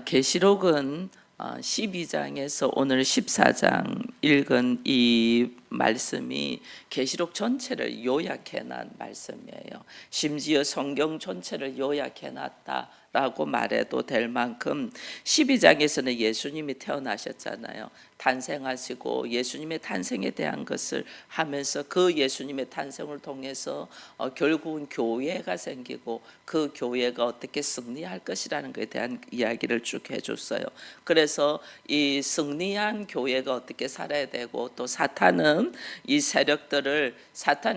계시록은 12장에서 오늘 14장 읽은 이 말씀이 계시록 전체를 요약해 놨 말씀이에요. 심지어 성경 전체를 요약해 놨다라고 말해도 될 만큼 12장에서는 예수님이 태어나셨잖아요. 탄생하시고 예수님의 탄생에 대한 것을 하면서 그 예수님의 탄생을 통해서 결국은 교회가 생기고 그 교회가 어떻게 승리할 것이라는 것에 대한 이야기를 쭉 해줬어요. 그래서 이 승리한 교회가 어떻게 살아야 되고 또 사탄의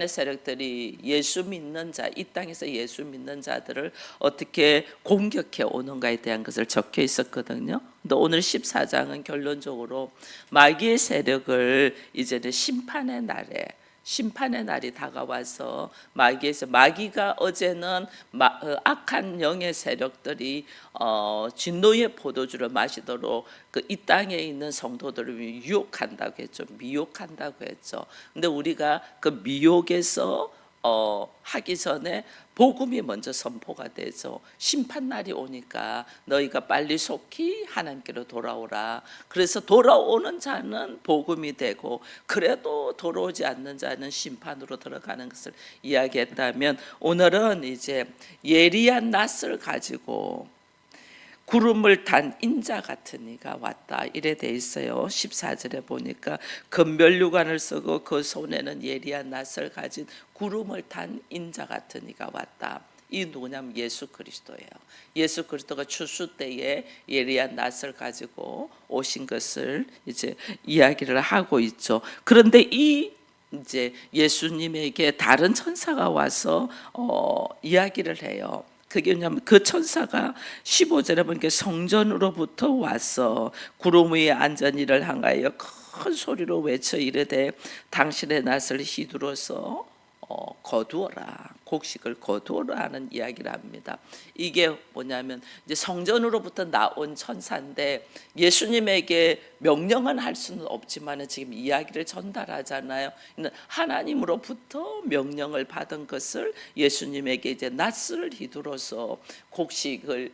세력들이 예수 믿는 자, 이 땅에서 예수 믿는 자들을 어떻게 공격해 오는가에 대한 것을 적혀 있었거든요. 근데 오늘 14장은 결론적으로 마귀의 세력을 이제는 심판의 날이 다가와서 마귀가 어제는 악한 영의 세력들이 진노의 포도주를 마시도록 이 땅에 있는 성도들을 유혹한다고 했죠. 미혹한다고 했죠. 근데 우리가 그 미혹에서 하기 전에 복음이 먼저 선포가 되죠. 심판날이 오니까 너희가 빨리 속히 하나님께로 돌아오라. 그래서 돌아오는 자는 복음이 되고 그래도 돌아오지 않는 자는 심판으로 들어가는 것을 이야기했다면, 오늘은 이제 예리한 낫을 가지고 구름을 탄 인자 같은 이가 왔다, 이래 돼 있어요. 14절에 보니까 금별류관을 쓰고 그 손에는 예리한 낫을 가진 구름을 탄 인자 같은 이가 왔다. 이 누구냐면 예수 그리스도예요. 예수 그리스도가 추수 때에 예리한 낫을 가지고 오신 것을 이제 이야기를 하고 있죠. 그런데 이제 예수님에게 다른 천사가 와서 이야기를 해요. 그게 뭐냐면 그 천사가 15절에 보니까 성전으로부터 와서 구름 위에 앉은 이를 향하여 큰 소리로 외쳐 이르되 당신의 낫을 휘두르서 거두어라, 곡식을 거두어라 하는 이야기를 합니다. 이게 뭐냐면 이제 성전으로부터 나온 천사인데 예수님에게 명령은 할 수는 없지만 지금 이야기를 전달하잖아요. 하나님으로부터 명령을 받은 것을 예수님에게 이제 낫을 휘두르서 곡식을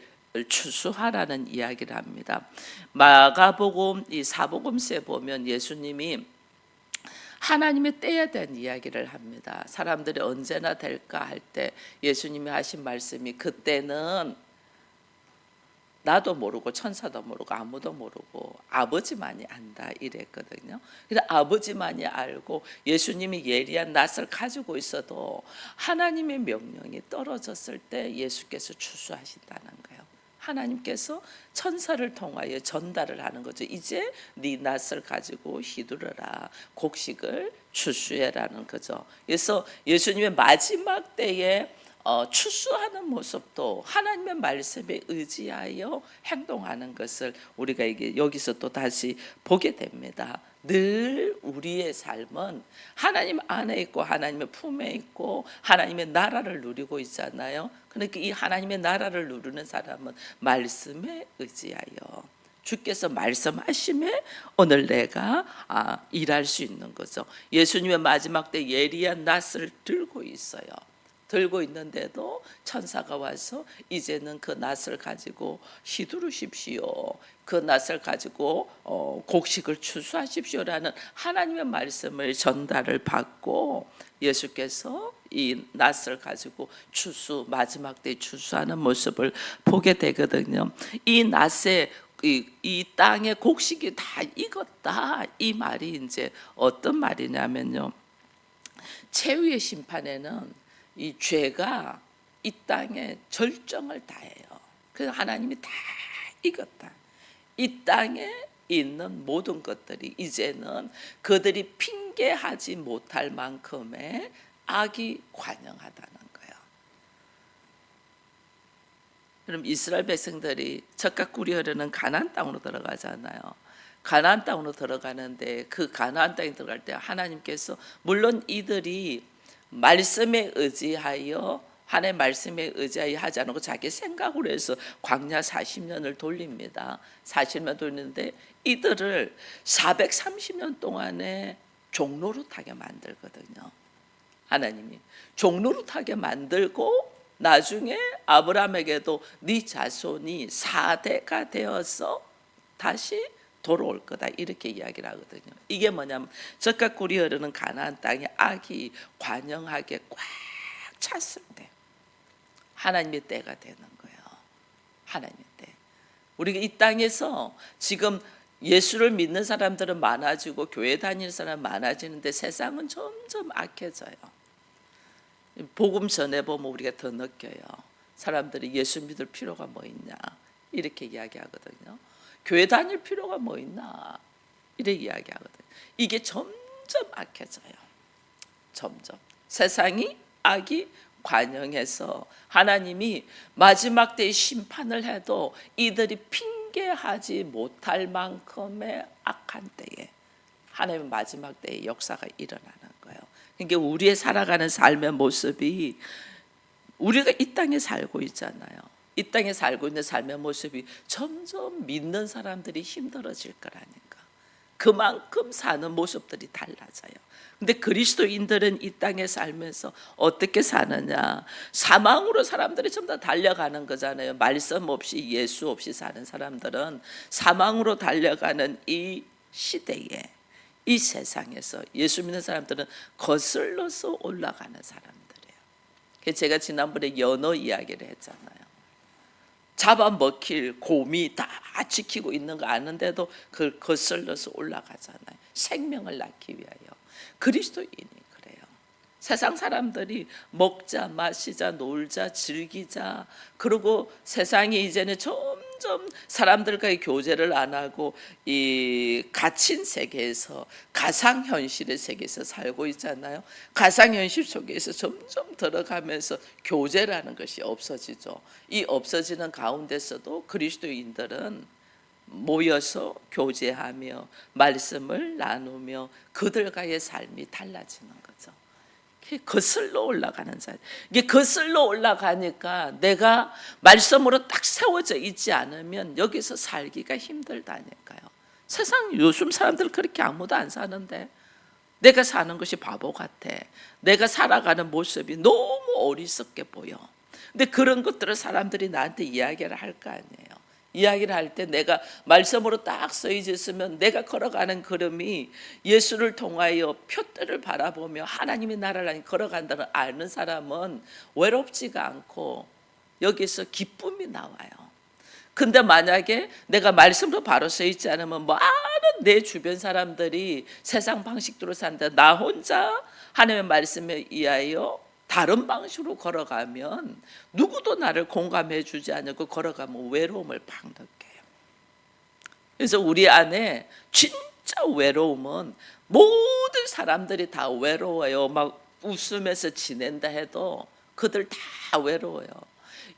추수하라는 이야기를 합니다. 마가복음 이 사복음서에 보면 예수님이 하나님의 때에 대한 이야기를 합니다. 사람들이 언제나 될까 할 때 예수님이 하신 말씀이 그때는 나도 모르고 천사도 모르고 아무도 모르고 아버지만이 안다, 이랬거든요. 그래서 아버지만이 알고 예수님이 예리한 낫을 가지고 있어도 하나님의 명령이 떨어졌을 때 예수께서 추수하신다는 거예요. 하나님께서 천사를 통하여 전달을 하는 거죠. 이제 네 낫을 가지고 휘두르라, 곡식을 추수해라는 거죠. 그래서 예수님의 마지막 때에 추수하는 모습도 하나님의 말씀에 의지하여 행동하는 것을 우리가 이게 여기서 또 다시 보게 됩니다. 늘 우리의 삶은 하나님 안에 있고 하나님의 품에 있고 하나님의 나라를 누리고 있잖아요. 그러니까 이 하나님의 나라를 누리는 사람은 말씀에 의지하여 주께서 말씀하심에 오늘 내가 일할 수 있는 거죠. 예수님의 마지막 때 예리한 낫을 들고 있어요. 들고 있는데도 천사가 와서 이제는 그 낫을 가지고 휘두르십시오, 그 낫을 가지고 곡식을 추수하십시오라는 하나님의 말씀을 전달을 받고 예수께서 이 낫을 가지고 마지막 때 추수하는 모습을 보게 되거든요. 이 낫에 이 땅의 곡식이 다 익었다, 이 말이 이제 어떤 말이냐면요, 최후의 심판에는 이 죄가 이 땅에 절정을 다해요. 그래서 하나님이 다 익었다. 이 땅에 있는 모든 것들이 이제는 그들이 핑계하지 못할 만큼의 악이 관영하다는 거예요. 그럼 이스라엘 백성들이 젖과 꿀이 흐르는 가나안 땅으로 들어가잖아요. 가나안 땅으로 들어가는데 그 가나안 땅에 들어갈 때 하나님께서 물론 이들이 말씀에 의지하여 하나님의 말씀에 의지하여 하지 않고 자기 생각으로 해서 광야 40년을 돌립니다. 40년 돌리는데 이들을 430년 동안에 종노릇하게 만들거든요. 하나님이 종노릇하게 만들고 나중에 아브라함에게도 네 자손이 4대가 되어서 다시 돌아올 거다 이렇게 이야기를 하거든요. 이게 뭐냐면 젖과 꿀이 흐르는 가나안 땅에 악이 관영하게 꽉 찼을 때 하나님의 때가 되는 거예요. 하나님의 때. 우리가 이 땅에서 지금 예수를 믿는 사람들은 많아지고 교회 다니는 사람 많아지는데 세상은 점점 악해져요. 복음 전해보면 우리가 더 느껴요. 사람들이 예수 믿을 필요가 뭐 있냐 이렇게 이야기하거든요. 교회 다닐 필요가 뭐 있나 이렇게 이야기하거든요. 이게 점점 악해져요. 점점 세상이 악이 관영해서 하나님이 마지막 때의 심판을 해도 이들이 핑계하지 못할 만큼의 악한 때에 하나님의 마지막 때의 역사가 일어나는 거예요. 그러니까 우리의 살아가는 삶의 모습이 우리가 이 땅에 살고 있잖아요. 이 땅에 살고 있는 삶의 모습이 점점 믿는 사람들이 힘들어질 거라니까. 그만큼 사는 모습들이 달라져요. 근데 그리스도인들은 이 땅에 살면서 어떻게 사느냐? 사망으로 사람들이 전부 다 달려가는 거잖아요. 말씀 없이 예수 없이 사는 사람들은 사망으로 달려가는 이 시대에 이 세상에서 예수 믿는 사람들은 거슬러서 올라가는 사람들이에요. 제가 지난번에 연어 이야기를 했잖아요. 잡아먹힐 곰이 다 지키고 있는 거 아는데도 그걸 거슬러서 올라가잖아요. 생명을 낳기 위하여. 그리스도인이 그래요. 세상 사람들이 먹자 마시자 놀자 즐기자 그리고 세상이 이제는 점점 사람들과의 교제를 안 하고 이 갇힌 세계에서 가상현실의 세계에서 살고 있잖아요. 가상현실 속에서 점점 들어가면서 교제라는 것이 없어지죠. 이 없어지는 가운데서도 그리스도인들은 모여서 교제하며 말씀을 나누며 그들과의 삶이 달라지는 거죠. 거슬러 올라가는 자. 이게 거슬러 올라가니까 내가 말씀으로 딱 세워져 있지 않으면 여기서 살기가 힘들다니까요. 세상 요즘 사람들 그렇게 아무도 안 사는데 내가 사는 것이 바보 같아. 내가 살아가는 모습이 너무 어리석게 보여. 근데 그런 것들을 사람들이 나한테 이야기를 할 거 아니에요. 이야기를 할 때 내가 말씀으로 딱 써져 있으면 내가 걸어가는 걸음이 예수를 통하여 표대를 바라보며 하나님의 나라를 걸어간다는 아는 사람은 외롭지가 않고 여기서 기쁨이 나와요. 근데 만약에 내가 말씀으로 바로 써 있지 않으면 많은 내 주변 사람들이 세상 방식대로 산다. 나 혼자 하나님의 말씀에 의하여 다른 방식으로 걸어가면 누구도 나를 공감해 주지 않고 걸어가면 외로움을 팍 느껴요. 그래서 우리 안에 진짜 외로움은 모든 사람들이 다 외로워요. 막 웃으면서 지낸다 해도 그들 다 외로워요.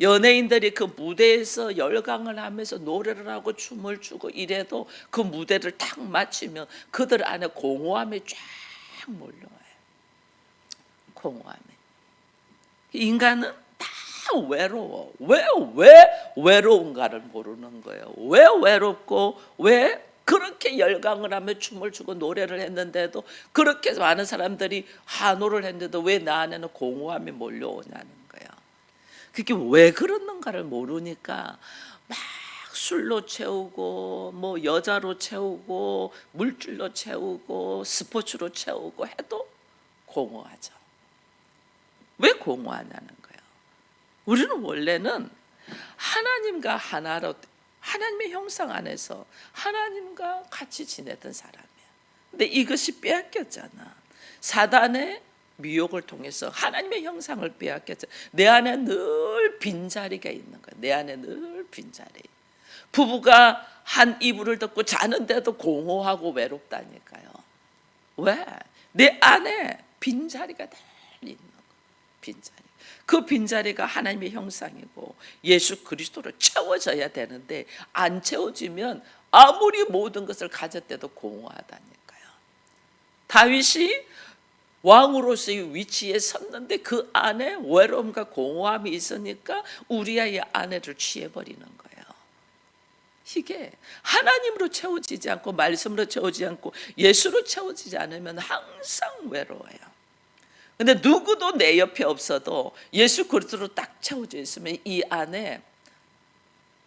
연예인들이 그 무대에서 열광을 하면서 노래를 하고 춤을 추고 이래도 그 무대를 탁 마치면 그들 안에 공허함이 쫙 몰려와요. 공허함이. 인간은 다 외로워. 왜 외로운가를 모르는 거예요. 왜 외롭고 왜 그렇게 열광을 하며 춤을 추고 노래를 했는데도 그렇게 많은 사람들이 환호를 했는데도 왜 나 안에는 공허함이 몰려오냐는 거예요. 그게 왜 그러는가를 모르니까 막 술로 채우고 뭐 여자로 채우고 물질로 채우고 스포츠로 채우고 해도 공허하죠. 왜 공허하냐는 거예요. 우리는 원래는 하나님과 하나로 하나님의 형상 안에서 하나님과 같이 지냈던 사람이야. 근데 이것이 빼앗겼잖아. 사단의 미혹을 통해서 하나님의 형상을 빼앗겼잖아. 내 안에 늘 빈자리가 있는 거야. 내 안에 늘 빈자리. 부부가 한 이불을 덮고 자는데도 공허하고 외롭다니까요. 왜? 내 안에 빈자리가 늘 있는 거야. 빈자리. 그 빈자리가 하나님의 형상이고 예수 그리스도로 채워져야 되는데 안 채워지면 아무리 모든 것을 가졌대도 공허하다니까요. 다윗이 왕으로서의 위치에 섰는데 그 안에 외로움과 공허함이 있으니까 우리아의 아내를 취해버리는 거예요. 이게 하나님으로 채워지지 않고 말씀으로 채워지지 않고 예수로 채워지지 않으면 항상 외로워요. 근데 누구도 내 옆에 없어도 예수 그리스도로 딱 채워져 있으면 이 안에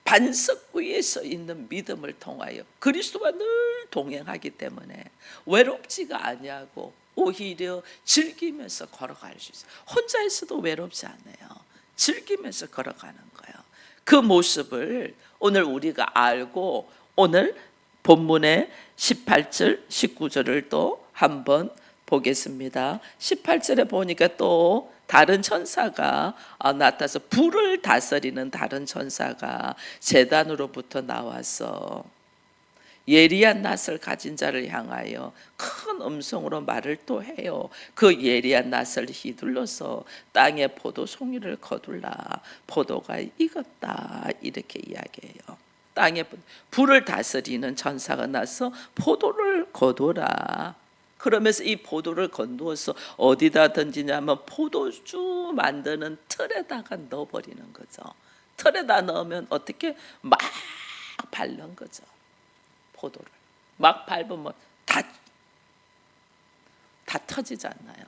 반석 위에 서 있는 믿음을 통하여 그리스도와 늘 동행하기 때문에 외롭지가 아니하고 오히려 즐기면서 걸어갈 수 있어요. 혼자 있어도 외롭지 않아요. 즐기면서 걸어가는 거예요. 그 모습을 오늘 우리가 알고 오늘 본문의 18절 19절을 또 한번 보겠습니다. 18절에 보니까 또 다른 천사가 나타나서 불을 다스리는 다른 천사가 제단으로부터 나와서 예리한 낫을 가진 자를 향하여 큰 음성으로 말을 또 해요. 그 예리한 낫을 휘둘러서 땅에 포도 송이를 거둘라. 포도가 익었다. 이렇게 이야기해요. 땅에 불을 다스리는 천사가 나서 포도를 거둬라. 그러면서 이 포도를 건두어서 어디다 던지냐면 포도주 만드는 틀에다가 넣어버리는 거죠. 틀에다 넣으면 어떻게 막 밟는 거죠. 포도를 막 밟으면 다 터지지 않나요?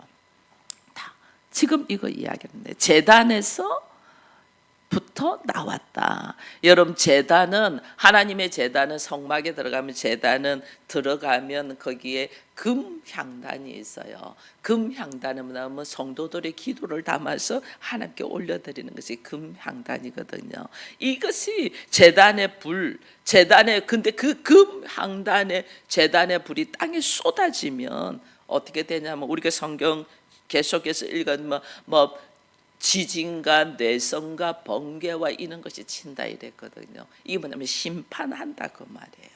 다. 지금 이거 이야기하는데 제단에서 부터 나왔다. 여러분 제단은 하나님의 제단은 성막에 들어가면 거기에 금 향단이 있어요. 금 향단은 뭐냐면 성도들의 기도를 담아서 하나님께 올려드리는 것이 금 향단이거든요. 이것이 제단의 불, 근데 그 금 향단의 제단의 불이 땅에 쏟아지면 어떻게 되냐면 우리가 성경 계속해서 읽으면 지진과 뇌성과 번개와 이런 것이 친다 이랬거든요. 이게 뭐냐면 심판한다 그 말이에요.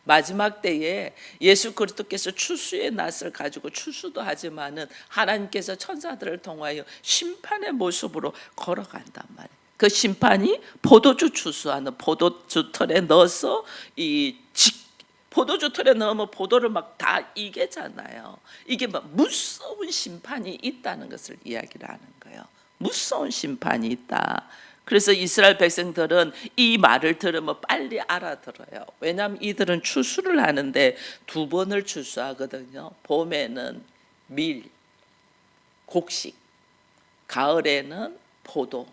마지막 때에 예수 그리스도께서 추수의 낫을 가지고 추수도 하지만은 하나님께서 천사들을 통하여 심판의 모습으로 걸어간단 말이에요. 그 심판이 포도주 추수하는 포도주 틀에 넣어서 포도주 틀에 넣으면 포도를 막 다 이게잖아요. 이게 막 무서운 심판이 있다는 것을 이야기를 하는 거예요. 무서운 심판이 있다. 그래서 이스라엘 백성들은 이 말을 들으면 빨리 알아들어요. 왜냐하면 이들은 추수를 하는데 2번을 추수하거든요. 봄에는 밀, 곡식, 가을에는 포도.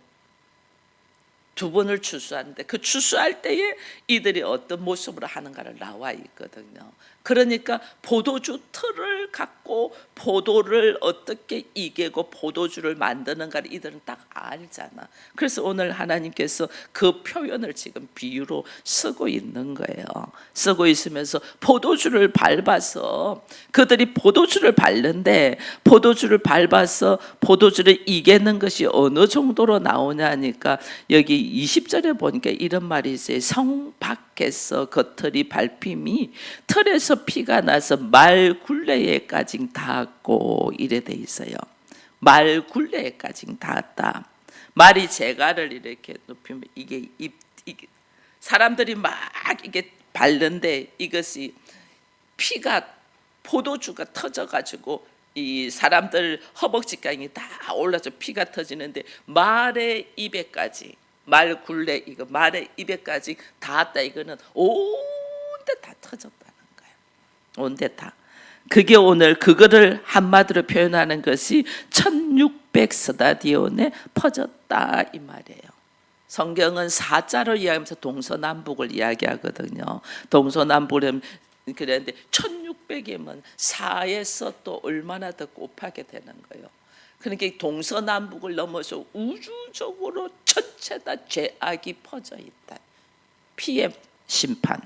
2번을 추수하는데 그 추수할 때에 이들이 어떤 모습으로 하는가를 나와 있거든요. 그러니까 포도주 틀을 갖고 포도를 어떻게 이기고 포도주를 만드는가를 이들은 딱 알잖아. 그래서 오늘 하나님께서 그 표현을 지금 비유로 쓰고 있는 거예요. 쓰고 있으면서 포도주를 밟아서 그들이 포도주를 밟는데 포도주를 밟아서 포도주를 이기는 것이 어느 정도로 나오냐니까 여기 20절에 보니까 이런 말이 있어요. 성 밖에서 겉틀이 밟힘이 틀에서 피가 나서 말 굴레에까지 닿았고 이래 돼 있어요. 말 굴레에까지 닿았다. 말이 재갈을 이렇게 높이면 이게 사람들이 막 이게 밟는데 이것이 피가 포도주가 터져가지고 이 사람들 허벅지까지 다 올라서 피가 터지는데 말의 입에까지 말 굴레 이거 말의 입에까지 닿았다. 이거는 온데 다 터졌다는 거예요. 온데 다. 그게 오늘 그거를 한마디로 표현하는 것이 1600스타디온에 퍼졌다 이 말이에요. 성경은 사자로 이야기하면서 동서남북을 이야기하거든요. 동서남북을 그랬는데 1600이면 4에서 또 얼마나 더 곱하게 되는 거예요. 그러니까 동서남북을 넘어서 우주적으로 전체 다 죄악이 퍼져 있다. 피의 심판,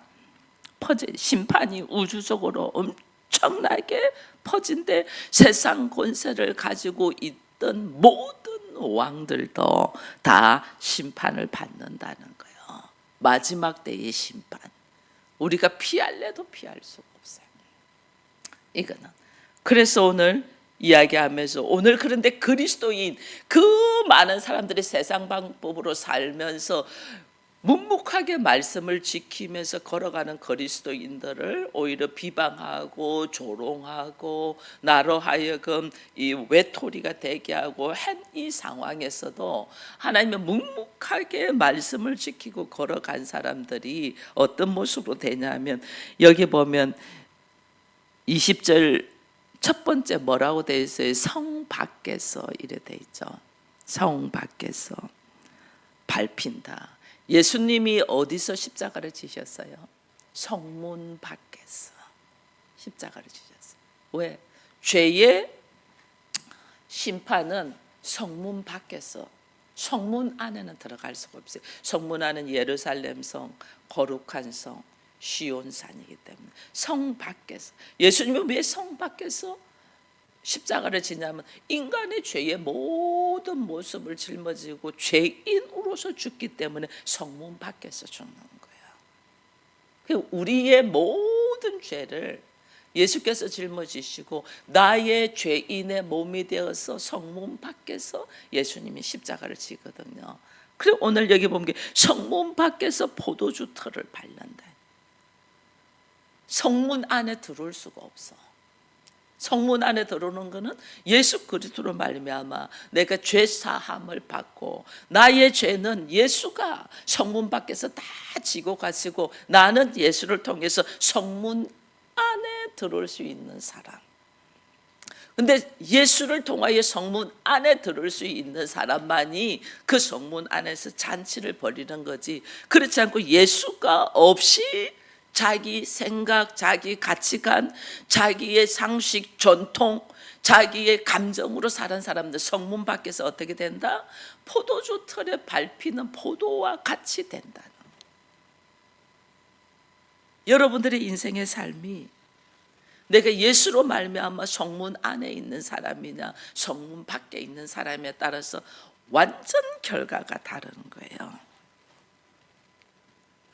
심판이 우주적으로 엄청나게 퍼진데 세상 권세를 가지고 있던 모든 왕들도 다 심판을 받는다는 거예요. 마지막 때의 심판. 우리가 피할래도 피할 수가 없어요. 이거는. 그래서 오늘 이야기하면서 오늘 그런데 그리스도인 그 많은 사람들이 세상 방법으로 살면서 묵묵하게 말씀을 지키면서 걸어가는 그리스도인들을 오히려 비방하고 조롱하고 나로 하여금 이 외톨이가 되게 하고 한 이 상황에서도 하나님의 묵묵하게 말씀을 지키고 걸어간 사람들이 어떤 모습으로 되냐면 여기 보면 20절 첫 번째 뭐라고 되어 있어요? 성 밖에서 이래 돼 있죠. 성 밖에서 밟힌다. 예수님이 어디서 십자가를 지셨어요? 성문 밖에서 십자가를 지셨어요. 왜? 죄의 심판은 성문 밖에서, 성문 안에는 들어갈 수가 없어요. 성문 안은 예루살렘 성, 거룩한 성, 시온산이기 때문에 성 밖에서. 예수님은 왜 성 밖에서 십자가를 지냐면 인간의 죄의 모든 모습을 짊어지고 죄인으로서 죽기 때문에 성문 밖에서 죽는 거예요. 우리의 모든 죄를 예수께서 짊어지시고 나의 죄인의 몸이 되어서 성문 밖에서 예수님이 십자가를 지거든요. 그리고 오늘 여기 보면 성문 밖에서 포도주 털을 밟는다. 성문 안에 들어올 수가 없어. 성문 안에 들어오는 것은 예수 그리스도로 말미암아 내가 죄 사함을 받고 나의 죄는 예수가 성문 밖에서 다 지고 가시고 나는 예수를 통해서 성문 안에 들어올 수 있는 사람. 근데 예수를 통하여 성문 안에 들어올 수 있는 사람만이 그 성문 안에서 잔치를 벌이는 거지, 그렇지 않고 예수가 없이 자기 생각, 자기 가치관, 자기의 상식, 전통, 자기의 감정으로 사는 사람들 성문 밖에서 어떻게 된다? 포도주 털에 밟히는 포도와 같이 된다는. 여러분들의 인생의 삶이 내가 예수로 말미암아 성문 안에 있는 사람이냐 성문 밖에 있는 사람에 따라서 완전 결과가 다른 거예요.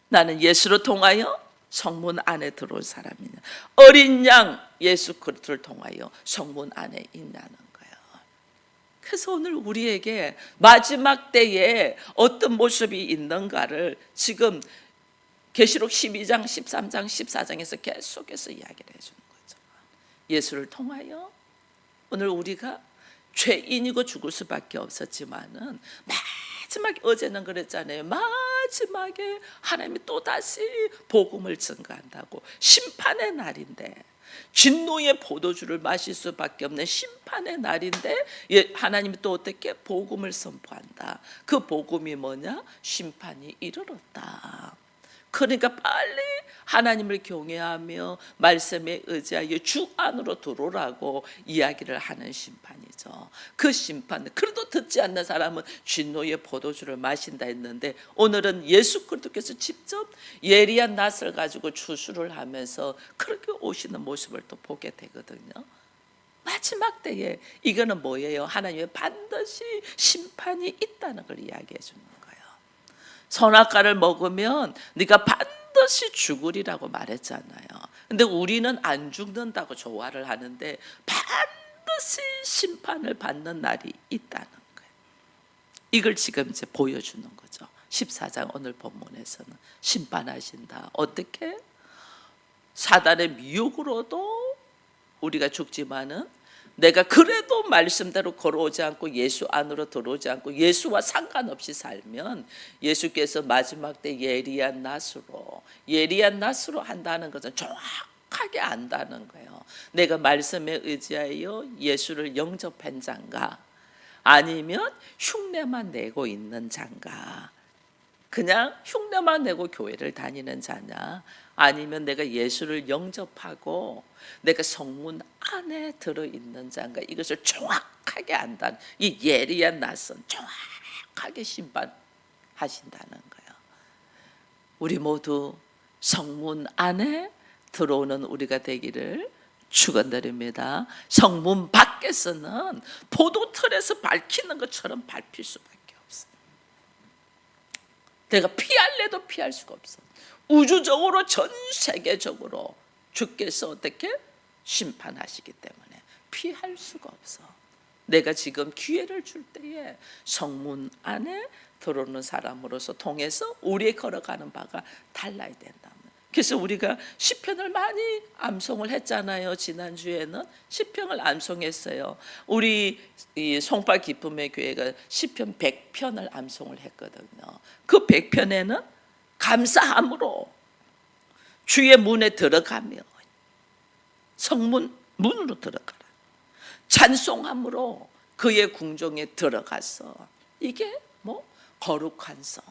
나는 예수로 통하여 성문 안에 들어온 사람이냐, 어린 양 예수 그리스도를 통하여 성문 안에 있냐는 거예요. 그래서 오늘 우리에게 마지막 때에 어떤 모습이 있는가를 지금 계시록 12장, 13장, 14장에서 계속해서 이야기를 해주는 거죠. 예수를 통하여 오늘 우리가 죄인이고 죽을 수밖에 없었지만은 마지막에 어제는 그랬잖아요. 마지막에 하나님이 또다시 복음을 증거한다고. 심판의 날인데, 진노의 포도주를 마실 수밖에 없는 심판의 날인데 하나님이 또 어떻게 복음을 선포한다. 그 복음이 뭐냐? 심판이 이르렀다. 그러니까 빨리 하나님을 경외하며 말씀에 의지하여 주 안으로 들어오라고 이야기를 하는 심판이죠. 그 심판, 그래도 듣지 않는 사람은 진노의 포도주를 마신다 했는데 오늘은 예수 그리스도께서 직접 예리한 낫을 가지고 추수를 하면서 그렇게 오시는 모습을 또 보게 되거든요. 마지막 때에 이거는 뭐예요? 하나님의 반드시 심판이 있다는 걸 이야기해 주는 거예요. 선악과를 먹으면 네가 반드시 죽으리라고 말했잖아요. 근데 우리는 안 죽는다고 조화를 하는데 반드시 심판을 받는 날이 있다는 거예요. 이걸 지금 이제 보여주는 거죠. 14장 오늘 본문에서는 심판하신다. 어떻게? 사단의 미혹으로도 우리가 죽지만은 내가 그래도 말씀대로 걸어오지 않고 예수 안으로 들어오지 않고 예수와 상관없이 살면 예수께서 마지막 때 예리한 낫으로 한다는 것은 정확하게 안다는 거예요. 내가 말씀에 의지하여 예수를 영접한 자인가 아니면 흉내만 내고 있는 자인가, 그냥 흉내만 내고 교회를 다니는 자냐, 아니면 내가 예수를 영접하고 내가 성문 안에 들어있는 자인가, 이것을 정확하게 안다는 이 예리한 낯선 정확하게 심판하신다는 거예요. 우리 모두 성문 안에 들어오는 우리가 되기를 축원드립니다. 성문 밖에서는 포도틀에서 밝히는 것처럼 밟힐 수밖에 없어요. 내가 피할래도 피할 수가 없어. 우주적으로 전 세계적으로 주께서 어떻게 심판하시기 때문에 피할 수가 없어. 내가 지금 기회를 줄 때에 성문 안에 들어오는 사람으로서 통해서 우리의 걸어가는 바가 달라야 된다. 그래서 우리가 시편을 많이 암송을 했잖아요. 지난주에는 시편을 암송했어요. 우리 이 송파 기쁨의 교회가 시편 100편을 암송을 했거든요. 그 100편에는 감사함으로 주의 문에 들어가며 성문 문으로 들어가라. 찬송함으로 그의 궁정에 들어가서 이게 뭐 거룩한 성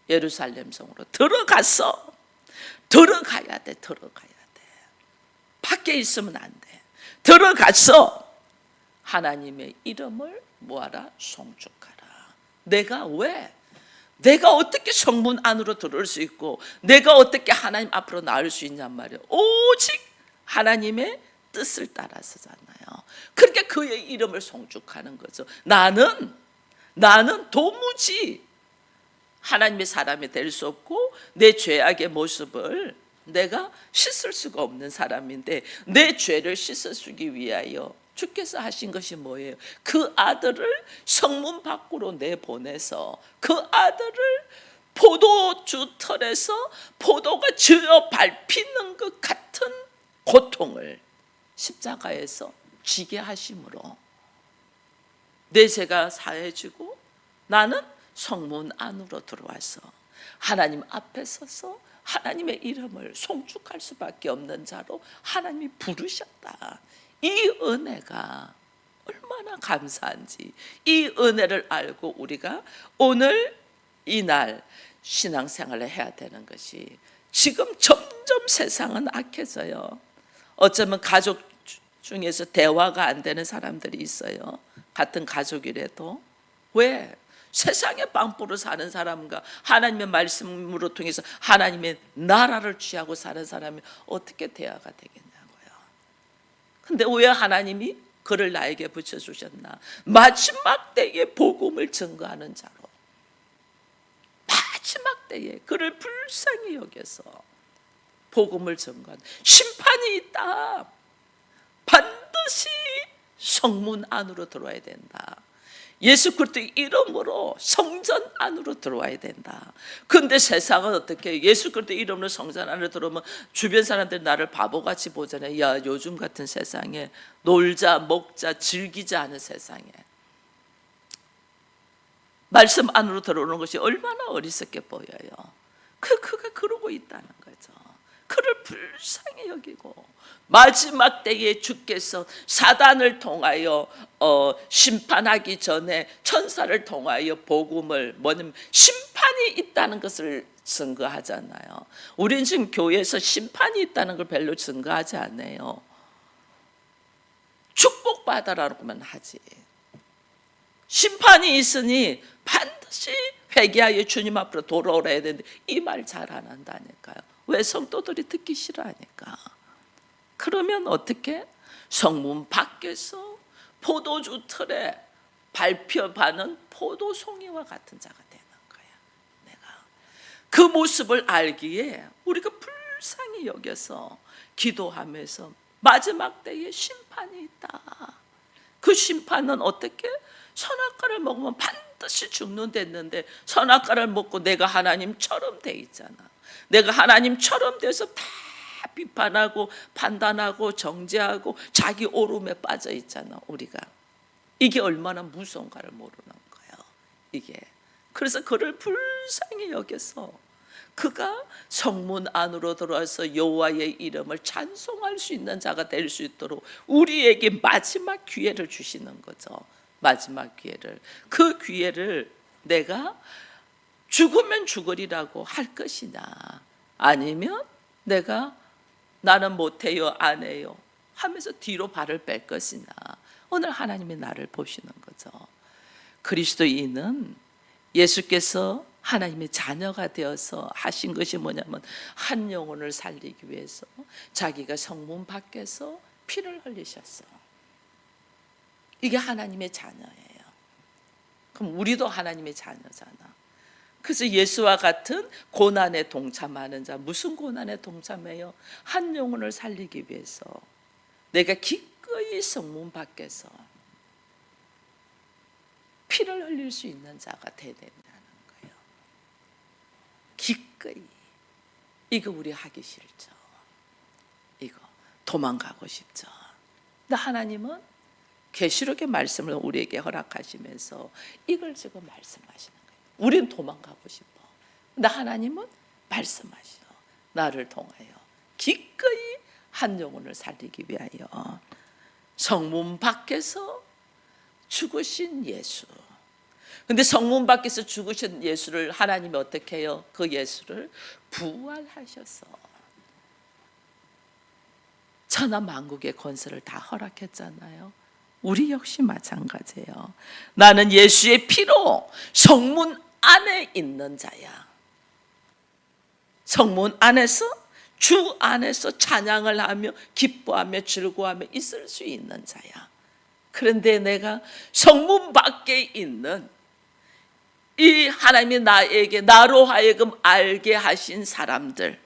예루살렘 성으로 들어가서 들어가야 돼. 밖에 있으면 안 돼. 들어가서 하나님의 이름을 뭐하라? 송축하라. 내가 왜? 내가 어떻게 성문 안으로 들어올 수 있고 내가 어떻게 하나님 앞으로 나올 수 있냔 말이에요. 오직 하나님의 뜻을 따라서잖아요. 그러니까 그의 이름을 송축하는 거죠. 나는 도무지 하나님의 사람이 될 수 없고 내 죄악의 모습을 내가 씻을 수가 없는 사람인데 내 죄를 씻어주기 위하여 주께서 하신 것이 뭐예요? 그 아들을 성문 밖으로 내보내서 그 아들을 포도주 털에서 포도가 쥐어 밟히는 것 같은 고통을 십자가에서 지게 하심으로 내 죄가 사해지고 나는 성문 안으로 들어와서 하나님 앞에 서서 하나님의 이름을 송축할 수밖에 없는 자로 하나님이 부르셨다. 이 은혜가 얼마나 감사한지 이 은혜를 알고 우리가 오늘 이날 신앙생활을 해야 되는 것이 지금 점점 세상은 악해져요. 어쩌면 가족 중에서 대화가 안 되는 사람들이 있어요. 같은 가족이라도. 왜? 세상의 방법으로 사는 사람과 하나님의 말씀으로 통해서 하나님의 나라를 취하고 사는 사람이 어떻게 대화가 되겠냐고요. 근데 왜 하나님이 그를 나에게 붙여주셨나? 마지막 때에 복음을 증거하는 자로, 마지막 때에 그를 불쌍히 여겨서 복음을 증거하는, 심판이 있다. 반드시 성문 안으로 들어와야 된다. 예수 그리스도의 이름으로 성전 안으로 들어와야 된다. 근데 세상은 어떻게 예수 그리스도의 이름으로 성전 안으로 들어오면 주변 사람들이 나를 바보같이 보잖아요. 야, 요즘 같은 세상에 놀자 먹자 즐기자 하는 세상에 말씀 안으로 들어오는 것이 얼마나 어리석게 보여요. 그가 그러고 있다는 거죠. 그를 불쌍히 여기고 마지막 때에 주께서 사단을 통하여 심판하기 전에 천사를 통하여 복음을 뭐냐면 심판이 있다는 것을 증거하잖아요. 우리는 지금 교회에서 심판이 있다는 걸 별로 증거하지 않아요. 축복받아라고만 하지. 심판이 있으니 반드시 회개하여 주님 앞으로 돌아오라 되는데 이 말 잘 안 한다니까요. 왜? 성도들이 듣기 싫어하니까. 그러면 어떻게? 성문 밖에서 포도주 틀에 밟혀가는 포도송이와 같은 자가 되는 거야. 내가 그 모습을 알기에 우리가 불쌍히 여겨서 기도하면서 마지막 때에 심판이 있다. 그 심판은 어떻게? 선악과를 먹으면 반드시 죽는댔는데 선악과를 먹고 내가 하나님처럼 돼 있잖아. 내가 하나님처럼 돼서 다 비판하고 판단하고 정죄하고 자기 오름에 빠져 있잖아. 우리가 이게 얼마나 무서운가를 모르는 거예요. 이게 그래서 그를 불쌍히 여겨서 그가 성문 안으로 들어와서 여호와의 이름을 찬송할 수 있는 자가 될 수 있도록 우리에게 마지막 기회를 주시는 거죠. 마지막 기회를. 그 기회를 내가 죽으면 죽으리라고 할 것이냐 아니면 내가 나는 못해요 안 해요 하면서 뒤로 발을 뺄 것이냐. 오늘 하나님이 나를 보시는 거죠. 그리스도인은 예수께서 하나님의 자녀가 되어서 하신 것이 뭐냐면 한 영혼을 살리기 위해서 자기가 성문 밖에서 피를 흘리셨어. 이게 하나님의 자녀예요. 그럼 우리도 하나님의 자녀잖아. 그래서 예수와 같은 고난에 동참하는 자, 무슨 고난에 동참해요? 한 영혼을 살리기 위해서 내가 기꺼이 성문 밖에서 피를 흘릴 수 있는 자가 되야 된다는 거예요. 기꺼이. 이거 우리 하기 싫죠. 이거 도망가고 싶죠. 근데 하나님은 계시록의 말씀을 우리에게 허락하시면서 이걸 지금 말씀하시는 거예요. 우린 도망가고 싶어. 근데 하나님은 말씀하시죠. 나를 통하여 기꺼이 한 영혼을 살리기 위하여 성문 밖에서 죽으신 예수. 근데 성문 밖에서 죽으신 예수를 하나님이 어떻게 해요? 그 예수를 부활하셔서 천하 만국의 권세를 다 허락했잖아요. 우리 역시 마찬가지예요. 나는 예수의 피로 성문 안에 있는 자야. 성문 안에서, 주 안에서 찬양을 하며 기뻐하며 즐거워하며 있을 수 있는 자야. 그런데 내가 성문 밖에 있는 이 하나님이 나에게, 나로 하여금 알게 하신 사람들,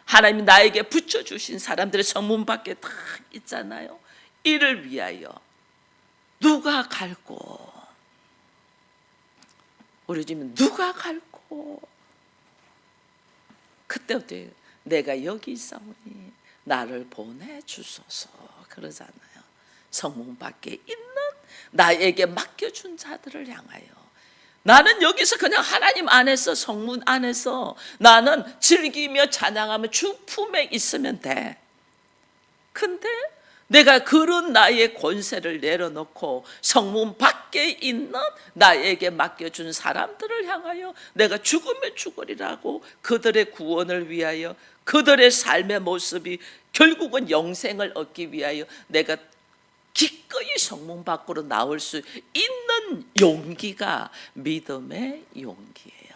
하나님이 나에게 붙여주신 사람들의 성문 밖에 다 있잖아요. 이를 위하여 누가 갈고, 우리 집은 누가 갈고, 그때부터 내가 여기 있사오니 나를 보내주소서 그러잖아요. 성문 밖에 있는 나에게 맡겨준 자들을 향하여 나는 여기서 그냥 하나님 안에서, 성문 안에서 나는 즐기며 찬양하며 주 품에 있으면 돼. 근데 내가 그런 나의 권세를 내려놓고 성문 밖에 있는 나에게 맡겨준 사람들을 향하여 내가 죽으면 죽으리라고, 그들의 구원을 위하여, 그들의 삶의 모습이 결국은 영생을 얻기 위하여 내가 기꺼이 성문 밖으로 나올 수 있는 용기가 믿음의 용기예요.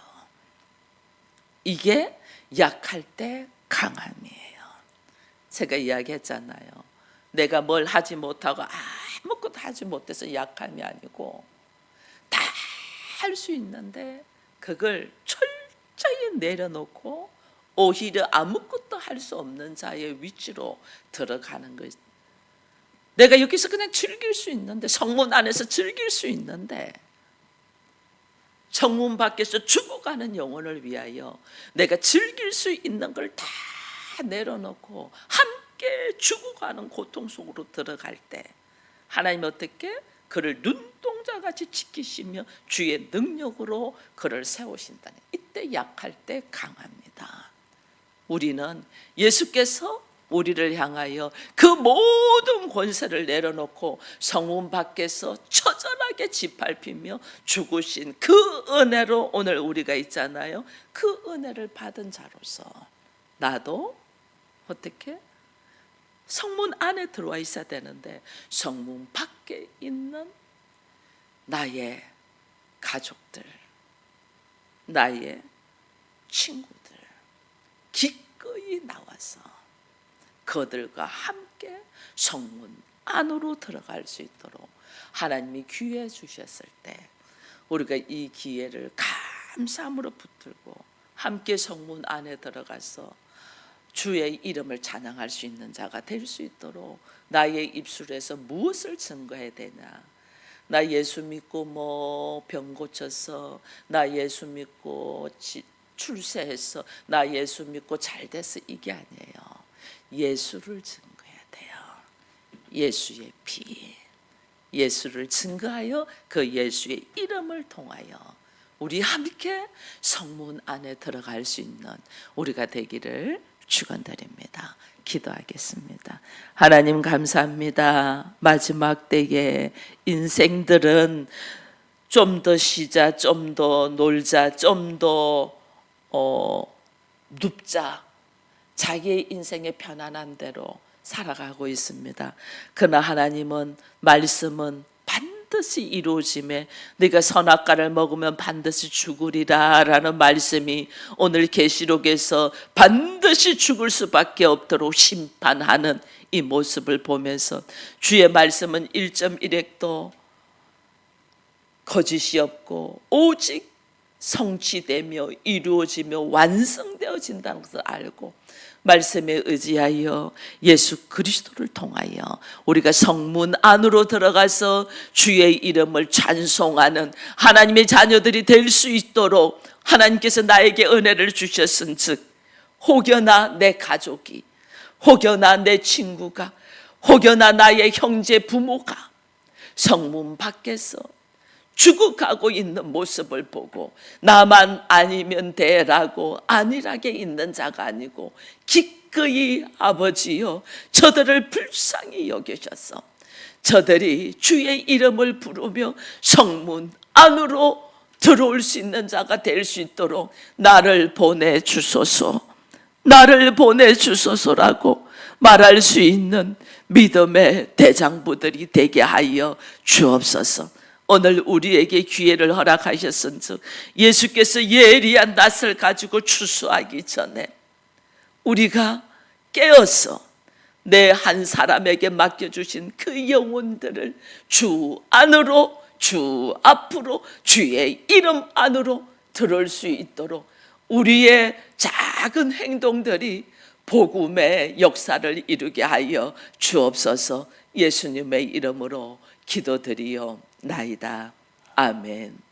이게 약할 때 강함이에요. 제가 이야기했잖아요. 내가 뭘 하지 못하고 아무것도 하지 못해서 약함이 아니고 다 할 수 있는데 그걸 철저히 내려놓고 오히려 아무것도 할 수 없는 자의 위치로 들어가는 것. 내가 여기서 그냥 즐길 수 있는데, 성문 안에서 즐길 수 있는데, 성문 밖에서 죽어가는 영혼을 위하여 내가 즐길 수 있는 걸 다 내려놓고 함께 죽어가는 고통 속으로 들어갈 때 하나님 어떻게 그를 눈동자같이 지키시며 주의 능력으로 그를 세우신다는, 이때 약할 때 강합니다. 우리는 예수께서 우리를 향하여 그 모든 권세를 내려놓고 성문 밖에서 처절하게 짓밟히며 죽으신 그 은혜로 오늘 우리가 있잖아요. 그 은혜를 받은 자로서 나도 어떻게 성문 안에 들어와 있어야 되는데 성문 밖에 있는 나의 가족들, 나의 친구들 기꺼이 나와서 그들과 함께 성문 안으로 들어갈 수 있도록 하나님이 기회 주셨을 때 우리가 이 기회를 감사함으로 붙들고 함께 성문 안에 들어가서 주의 이름을 찬양할 수 있는 자가 될 수 있도록 나의 입술에서 무엇을 증거해야 되냐. 나 예수 믿고 병 고쳐서, 나 예수 믿고 출세해서, 나 예수 믿고 잘 돼서, 이게 아니에요. 예수를 증거해야 돼요. 예수의 피, 예수를 증거하여 그 예수의 이름을 통하여 우리 함께 성문 안에 들어갈 수 있는 우리가 되기를 축원드립니다. 기도하겠습니다. 하나님 감사합니다. 마지막 때에 인생들은 좀 더 쉬자, 좀 더 놀자, 좀 더 눕자, 자기의 인생의 편안한 대로 살아가고 있습니다. 그러나 하나님은, 말씀은 반드시 이루어짐에 네가 선악과를 먹으면 반드시 죽으리라 라는 말씀이 오늘 계시록에서 반드시 죽을 수밖에 없도록 심판하는 이 모습을 보면서 주의 말씀은 1.1핵도 거짓이 없고 오직 성취되며 이루어지며 완성되어진다는 것을 알고 말씀에 의지하여 예수 그리스도를 통하여 우리가 성문 안으로 들어가서 주의 이름을 찬송하는 하나님의 자녀들이 될 수 있도록 하나님께서 나에게 은혜를 주셨은즉, 혹여나 내 가족이, 혹여나 내 친구가, 혹여나 나의 형제 부모가 성문 밖에서 죽어가고 있는 모습을 보고 나만 아니면 돼라고 안일하게 있는 자가 아니고 기꺼이 아버지여 저들을 불쌍히 여기셔서 저들이 주의 이름을 부르며 성문 안으로 들어올 수 있는 자가 될 수 있도록 나를 보내주소서, 나를 보내주소서라고 말할 수 있는 믿음의 대장부들이 되게 하여 주옵소서. 오늘 우리에게 기회를 허락하셨은즉 예수께서 예리한 낫을 가지고 추수하기 전에 우리가 깨어서 내 한 사람에게 맡겨주신 그 영혼들을 주 안으로, 주 앞으로, 주의 이름 안으로 들어올 수 있도록 우리의 작은 행동들이 복음의 역사를 이루게 하여 주옵소서. 예수님의 이름으로 기도드리옵나이다. 아멘.